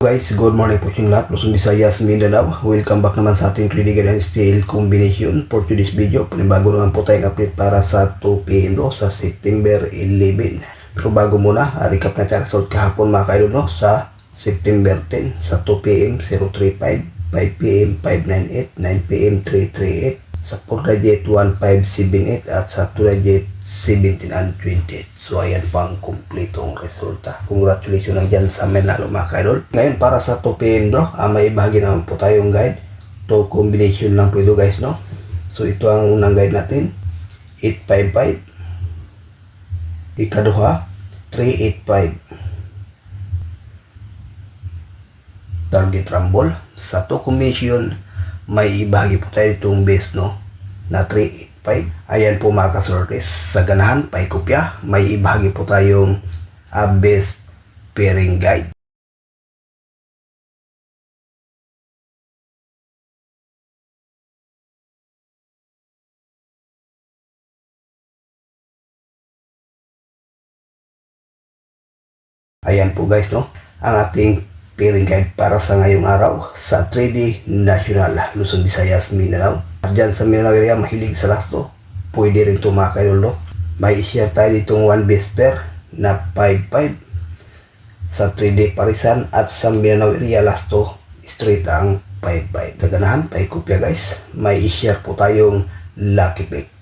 Guys, good morning po yung lahat. Luzon, Visayas, Mindanao. Welcome back naman sa ating critical and steel combination. For today's video, panibago naman po tayong update para sa 2 p.m. sa September 11. Pero bago muna, recap natin ang result kahapon mga kaidol no, sa September 10 sa 2 p.m. 035, 5 p.m. 598, 9 p.m. 338, sa 4 jet 1578 at sa 2 jet 17 and 28. So ayan pa ang kumpletong resulta. Congratulations lang dyan sa manalo mga kaidol. Ngayon para sa 2 p.m. bro, may bahagi naman po tayong guide. To combination lang po ito guys no. So ito ang unang guide natin, 855. Ikaduha, 385. Target rumble. Sa 2 combination, may ibahagi po tayo itong base no, na 385. Ayan po mga kasortes, sa ganahan, paikopya, may ibahagi po tayong best pairing guide. Ayan po guys no, ang ating pairing guide para sa ngayong araw sa 3D National, Luzon, Visayas, Mindanao. At dyan sa Mindanao area, mahilig sa lasto, pwede rin ito mga kaidol no. May share tayo ditong 1 base pair na 5-5 sa 3D Parisan, at sa Mindanao area lasto straight ang 5-5. Sa ganahan, paikopya guys, may share po tayong lucky pick.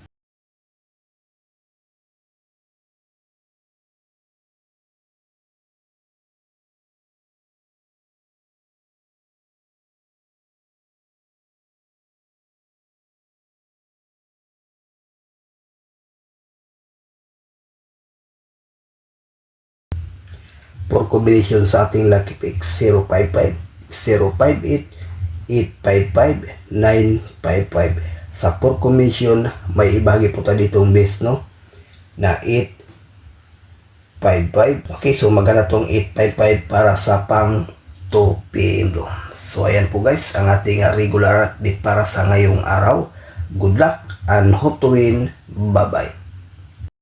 For combination sa ating lucky pick, 055, 058, 855, 955. Sa 4 combination, may ibahagi po tayo ditong base no, na 855. Okay, so maganda tong 855 para sa pang 2 p.m. bro. So ayan po guys, ang ating regular update para sa ngayong araw. Good luck and hope to win. Bye bye.